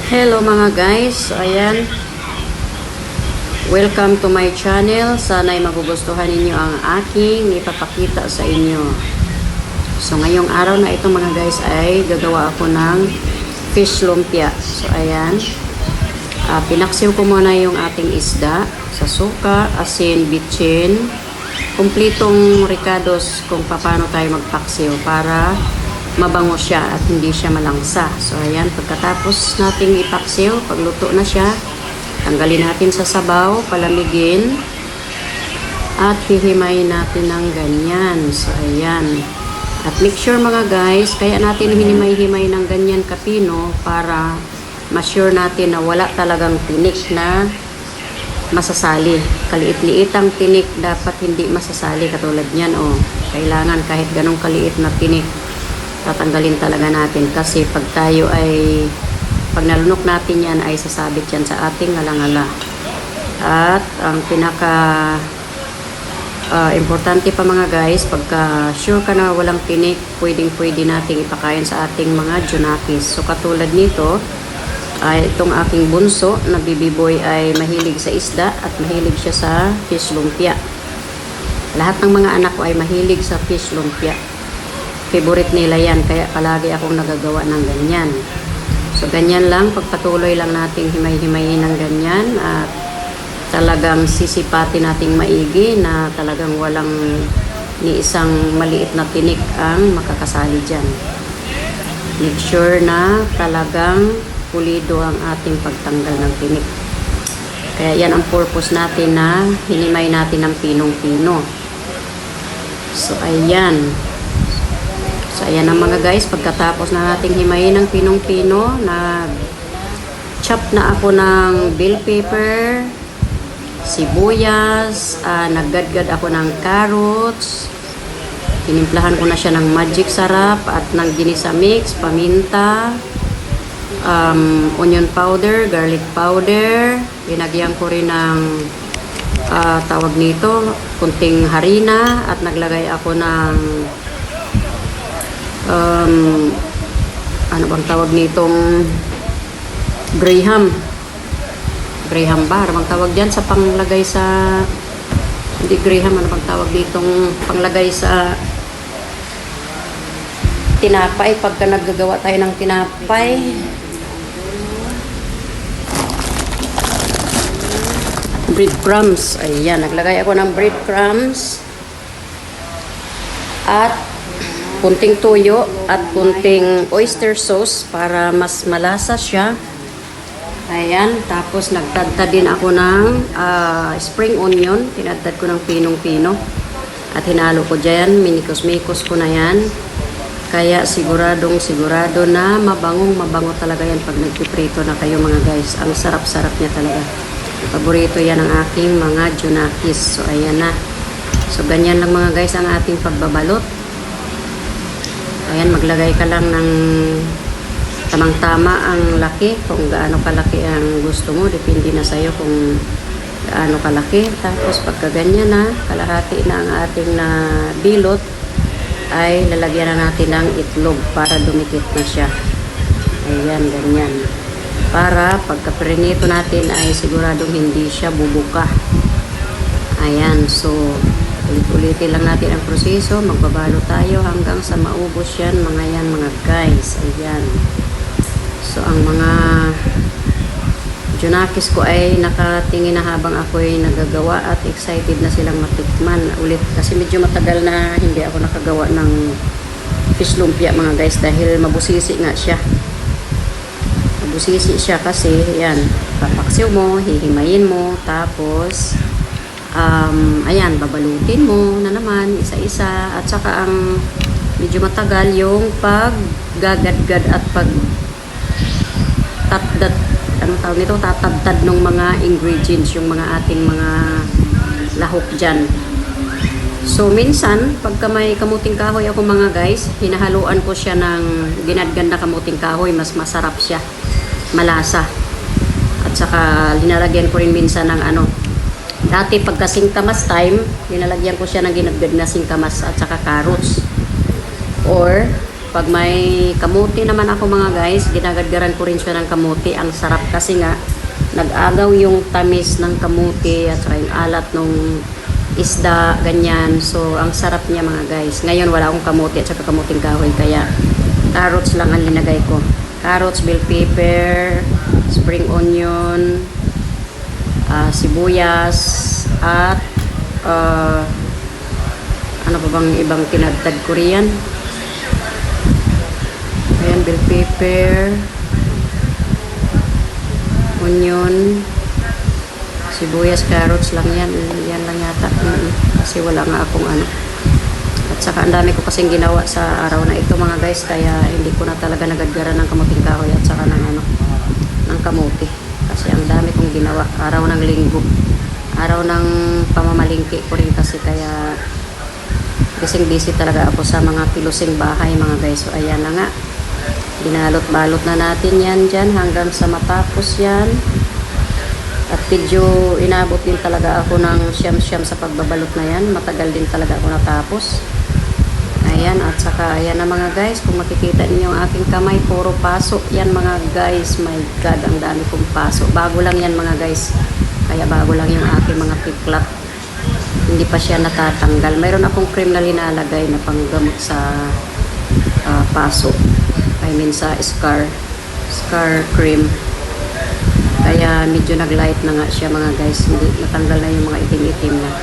Hello mga guys, so ayan, welcome to my channel. Sana'y magugustuhan ninyo ang aking ipapakita sa inyo. So ngayong araw na ito mga guys ay gagawa ako ng fish lumpia. So ayan, pinaksiw ko muna yung ating isda sa suka, asin, bitchin, kumplitong ricados kung paano tayo magpaksiw para mabango siya at hindi siya malangsa. So ayan, pagkatapos nating ipaksiw, pagluto na siya, tanggalin natin sa sabaw, palamigin at hihimayin natin ng ganyan. So ayan, at make sure mga guys, kaya natin hinimay-himay ng ganyan kapino para ma-sure natin na wala talagang tinik na masasali. Kaliit-liitang tinik dapat hindi masasali katulad niyan. Kailangan kahit ganong kaliit na tinik tatanggalin talaga natin, kasi pag tayo ay pag nalunok natin yan ay sasabit yan sa ating ngalangala. At ang pinaka importante pa mga guys, pagka sure ka na walang tinik, pwede nating ipakain sa ating mga junakis. So katulad nito ay itong aking bunso na baby boy ay mahilig sa isda at mahilig siya sa fish lumpia. Lahat ng mga anak ko ay mahilig sa fish lumpia. Favorite nila yan, kaya palagi akong nagagawa ng ganyan. So ganyan lang, pagpatuloy lang nating himay-himayin ng ganyan at talagang sisipati nating maigi na talagang walang ni isang maliit na tinik ang makakasali dyan. Make sure na talagang pulido ang ating pagtanggal ng tinik. Kaya yan ang purpose natin na hinimay natin ng pinong-pino. So ayan. So ayan ang mga guys, pagkatapos na nating himayin ng pinong-pino, chop na ako ng bell pepper, sibuyas, naggadgad ako ng carrots, tinimplahan ko na siya ng magic sarap at ng ginisa mix, paminta, onion powder, garlic powder, linagyan ko rin ng tawag nito, kunting harina, at naglagay ako ng ano bang tawag nitong graham bar, bang tawag dyan sa panglagay sa, hindi graham, ano bang tawag ditong panglagay sa tinapay pagka naggagawa tayo ng tinapay, breadcrumbs. Ayan, naglagay ako ng breadcrumbs at kunting toyo at kunting oyster sauce para mas malasa siya. Ayan, tapos nagtadtad din ako ng spring onion, tinadtad ko ng pinong-pino at hinalo ko dyan, minikos-mikos ko na yan. Kaya sigurado na mabango talaga yan pag nagpiprito na kayo mga guys. Ang sarap-sarap niya talaga. Paborito yan ng aking mga junakis. So ayan na. So ganyan lang mga guys ang ating pagbabalot. Ayan, maglagay ka lang ng tamang-tama ang laki, kung gaano kalaki ang gusto mo, depende na sa'yo kung gaano kalaki. Tapos pagka ganyan na, kalahati na ang ating na bilot, ay lalagyan na natin ng itlog para dumikit na siya. Ayan, ganyan. Para pagka prinito natin ay siguradong hindi siya bubuka. Ayan, so ulit-ulitin lang natin ang proseso. Magbabalo tayo hanggang sa maubos yan mga guys. Ayan. So ang mga junakis ko ay nakatingin na habang ako ay nagagawa at excited na silang matikman ulit. Kasi medyo matagal na hindi ako nakagawa ng fish lumpia mga guys dahil mabusisi nga siya. Mabusisi siya kasi yan, papaksiw mo, hihimayin mo, tapos ayan, babalutin mo na naman isa-isa, at saka ang medyo matagal yung paggagadgad at tatadtad ng mga ingredients, yung mga ating mga lahok dyan. So minsan pagka may kamuting kahoy ako mga guys, hinahaluan ko siya ng ginadgad na kamuting kahoy, mas masarap siya, malasa. At saka linalagyan ko rin minsan ng dati pagka singkamas time, linalagyan ko siya ng ginadgad na singkamas at saka carrots. Or Pag may kamuti naman ako mga guys, ginagadgaran ko rin siya ng kamuti. Ang sarap kasi nga, nag-agaw yung tamis ng kamuti at saka yung alat ng isda, ganyan. So, ang sarap niya mga guys. Ngayon, wala akong kamuti at saka kamuting kahoy. Kaya, carrots lang ang linagay ko. Carrots, bell pepper, spring onion, sibuyas, at ano pa bang ibang tinagtad ko riyan. Ayan, bell pepper, onion, sibuyas, carrots lang yan. Yan lang yata. Kasi wala nga akong ano. At saka ang dami ko kasing ginawa sa araw na ito mga guys. Kaya hindi ko na talaga nagadgaran ng kamuting kahoy at saka ng ano, ng kamuti. Kasi ang dami kong ginawa. Araw ng linggo. Araw ng pamamalingki ko rin kasi kaya busy talaga ako sa mga pilusing bahay mga guys. So ayan na nga. Binalot-balot na natin yan dyan hanggang sa matapos yan. At medyo inabot din talaga ako ng siyam-siyam sa pagbabalot na yan. Matagal din talaga ako natapos. Ayan, at saka ayan na mga guys. Kung makikita niyo ang aking kamay, puro paso. Yan mga guys, my God, ang dami kong paso. Bago lang yan mga guys. Kaya bago lang yung aking mga tiklap. Hindi pa siya natatanggal. Mayroon akong cream na linalagay na panggamot sa paso. I mean sa scar cream. Kaya medyo nag-light na nga siya mga guys. Hindi natanggal na yung mga itim-itim na.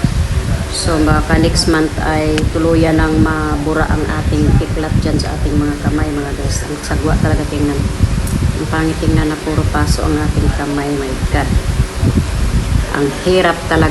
So baka next month ay tuluyan ng mabura ang ating kiklat dyan sa ating mga kamay mga guys. Ang sagwa talaga tingnan. Ang pangit tingnan na puro paso ang ating kamay. My God. Ang hirap talaga.